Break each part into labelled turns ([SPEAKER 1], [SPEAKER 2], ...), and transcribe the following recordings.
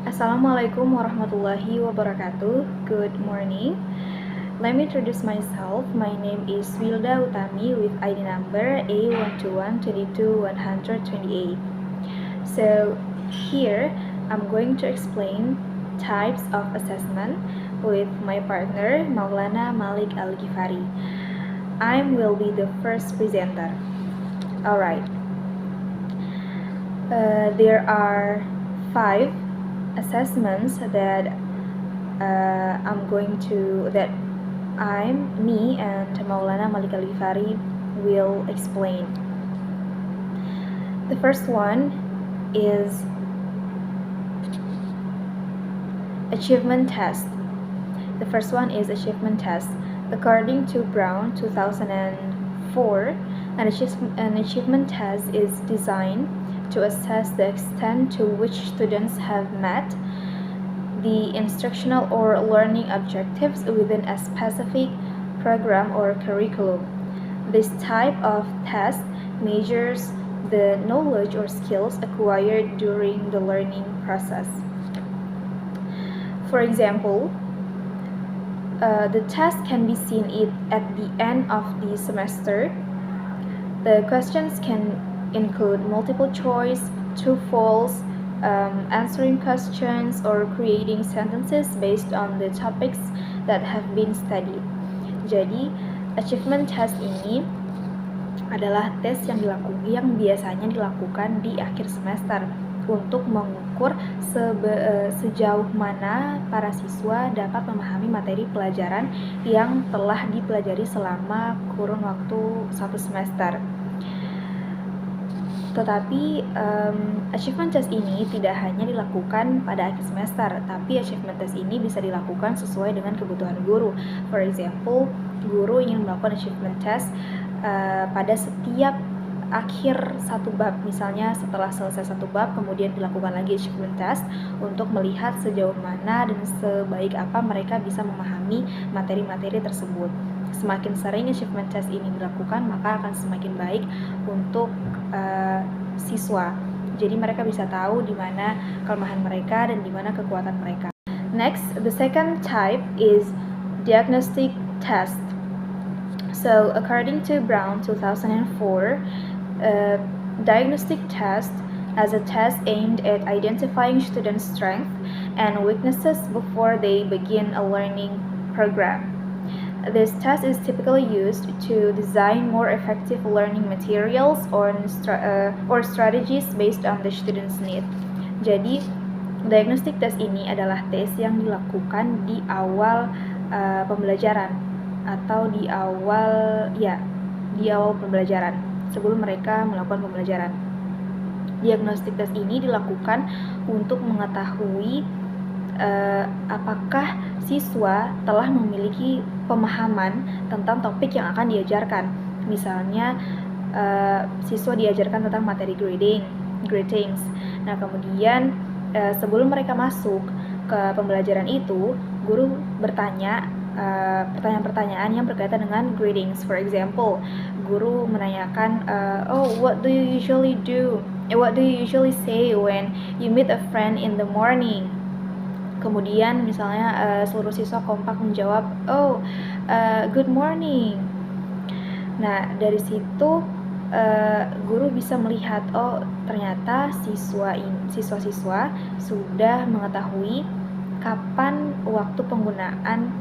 [SPEAKER 1] Assalamualaikum warahmatullahi wabarakatuh. Good morning. Let me introduce myself. My name is Wilda Utami with ID number A121-22-128. So here I'm going to explain types of assessment with my partner Maulana Malik Al-Ghifari. I will be the first presenter. Alright. There are 5 assessments that me and Maulana Malik Al-Ghifari will explain. The first one is achievement test. The first one is achievement test. According to Brown 2004, an achievement test is designed to assess the extent to which students have met the instructional or learning objectives within a specific program or curriculum. This type of test measures the knowledge or skills acquired during the learning process. For example, the test can be seen at the end of the semester. The questions can include multiple choice, true false, answering questions, or creating sentences based on the topics that have been studied. Jadi, achievement test ini adalah tes yang biasanya dilakukan di akhir semester untuk mengukur sejauh mana para siswa dapat memahami materi pelajaran yang telah dipelajari selama kurun waktu 1 semester. Tetapi achievement test ini tidak hanya dilakukan pada akhir semester, tapi achievement test ini bisa dilakukan sesuai dengan kebutuhan guru. For example, guru ingin melakukan achievement test pada setiap akhir satu bab, misalnya setelah selesai satu bab kemudian dilakukan lagi achievement test untuk melihat sejauh mana dan sebaik apa mereka bisa memahami materi-materi tersebut. Semakin sering achievement test ini dilakukan, maka akan semakin baik untuk siswa. Jadi mereka bisa tahu di mana kelemahan mereka dan di mana kekuatan mereka. Next, the second type is diagnostic test. So, according to Brown 2004, diagnostic test as a test aimed at identifying students' strengths and weaknesses before they begin a learning program. This test is typically used to design more effective learning materials or strategies based on the student's need. Jadi, diagnostic test ini adalah tes yang dilakukan di awal pembelajaran atau di awal pembelajaran sebelum mereka melakukan pembelajaran. Diagnostic test ini dilakukan untuk mengetahui apakah siswa telah memiliki pemahaman tentang topik yang akan diajarkan. Misalnya siswa diajarkan tentang materi greetings. Nah, kemudian sebelum mereka masuk ke pembelajaran itu, guru bertanya pertanyaan-pertanyaan yang berkaitan dengan greetings. For example, guru menanyakan, what do you usually do? What do you usually say when you meet a friend in the morning? Kemudian misalnya seluruh siswa kompak menjawab, good morning. Nah, dari situ guru bisa melihat, ternyata siswa-siswa sudah mengetahui kapan waktu penggunaan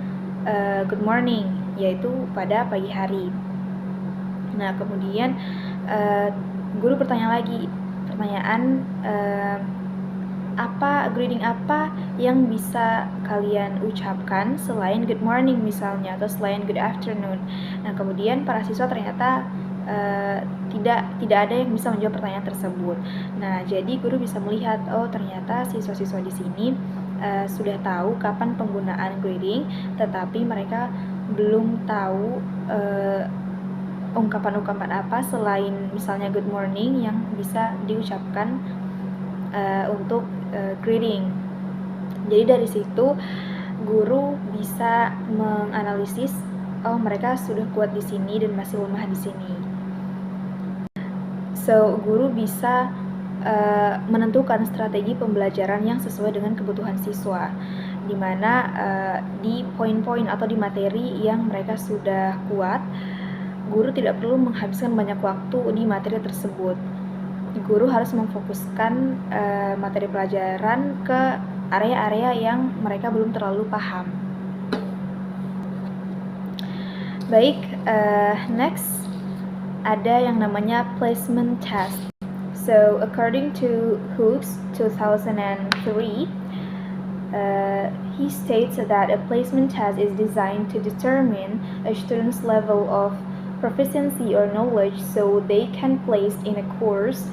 [SPEAKER 1] good morning, yaitu pada pagi hari. Nah, kemudian guru bertanya lagi, greeting apa yang bisa kalian ucapkan selain good morning misalnya, atau selain good afternoon. Nah, kemudian para siswa ternyata tidak ada yang bisa menjawab pertanyaan tersebut. Nah, jadi guru bisa melihat, ternyata siswa-siswa di sini sudah tahu kapan penggunaan greeting, tetapi mereka belum tahu ungkapan-ungkapan apa selain misalnya good morning yang bisa diucapkan untuk greeting. Jadi dari situ guru bisa menganalisis, mereka sudah kuat di sini dan masih lemah di sini. So, guru bisa menentukan strategi pembelajaran yang sesuai dengan kebutuhan siswa, di mana di poin-poin atau di materi yang mereka sudah kuat, guru tidak perlu menghabiskan banyak waktu di materi tersebut. Guru harus memfokuskan materi pelajaran ke area-area yang mereka belum terlalu paham. Baik, next ada yang namanya placement test. So, according to Hooks 2003, he states that a placement test is designed to determine a student's level of proficiency or knowledge so they can place in a course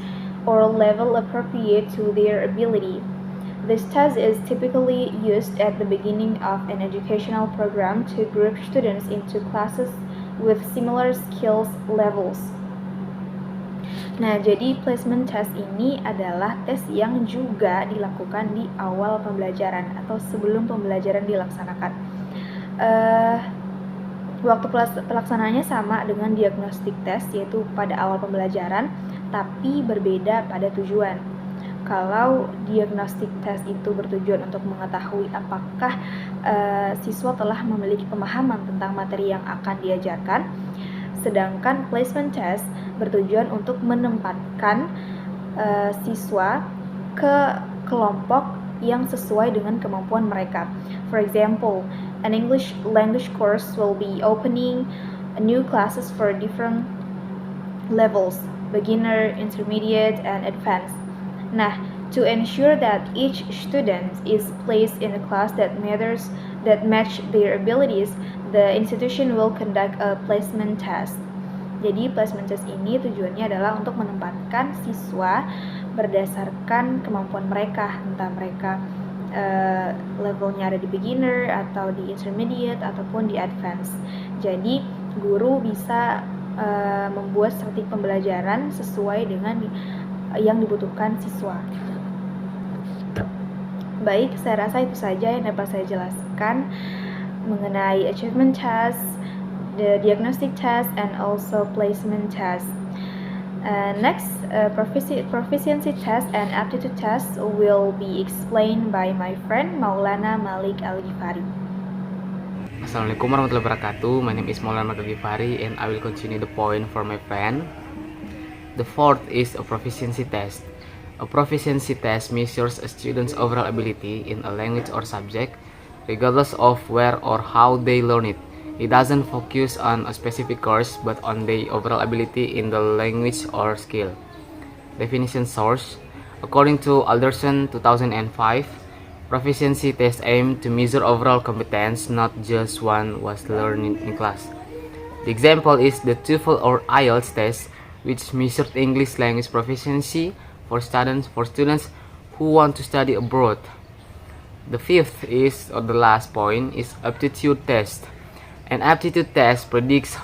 [SPEAKER 1] or level appropriate to their ability. This test is typically used at the beginning of an educational program to group students into classes with similar skills levels. Nah, jadi placement test ini adalah tes yang juga dilakukan di awal pembelajaran atau sebelum pembelajaran dilaksanakan. Waktu pelaksanaannya sama dengan diagnostic test, yaitu pada awal pembelajaran, tapi berbeda pada tujuan. Kalau diagnostic test itu bertujuan untuk mengetahui apakah siswa telah memiliki pemahaman tentang materi yang akan diajarkan, sedangkan placement test bertujuan untuk menempatkan siswa ke kelompok yang sesuai dengan kemampuan mereka. For example, an English language course will be opening new classes for different levels, beginner, intermediate, and advanced. Nah, to ensure that each student is placed in a class that match their abilities, the institution will conduct a placement test. Jadi placement test ini tujuannya adalah untuk menempatkan siswa berdasarkan kemampuan mereka, entah mereka levelnya ada di beginner atau di intermediate ataupun di advance. Jadi guru bisa membuat strategi pembelajaran sesuai dengan yang dibutuhkan siswa. Baik, saya rasa itu saja yang dapat saya jelaskan mengenai achievement test, the diagnostic test, and also placement test. Next, proficiency test and aptitude test will be explained by my friend Maulana Malik Al-Ghifari.
[SPEAKER 2] Assalamualaikum warahmatullahi wabarakatuh. My name is Maulana Malik Al-Ghifari and I will continue the point for my friend. The fourth is a proficiency test. A proficiency test measures a student's overall ability in a language or subject, regardless of where or how they learn it. It doesn't focus on a specific course, but on the overall ability in the language or skill. Definition source. According to Alderson 2005, proficiency tests aim to measure overall competence, not just one was learned in class. The example is the TOEFL or IELTS test, which measured English language proficiency for students who want to study abroad. The fifth is, or the last point, is aptitude test. An aptitude test predicts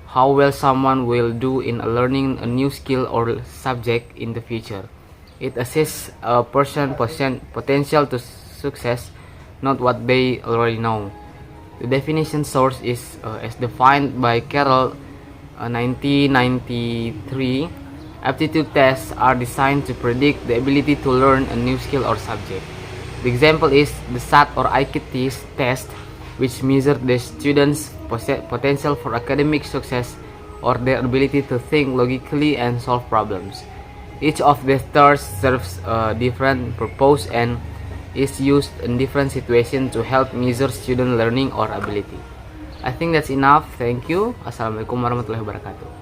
[SPEAKER 2] how well someone will do in learning a new skill or subject in the future. It assesses a person's potential to success, not what they already know. The definition source is as defined by Carroll 1993. Aptitude tests are designed to predict the ability to learn a new skill or subject. The example is the SAT or IQT test, which measures the students' potential for academic success or their ability to think logically and solve problems. Each of the tests serves a different purpose and is used in different situations to help measure student learning or ability. I think that's enough. Thank you. Assalamualaikum warahmatullahi wabarakatuh.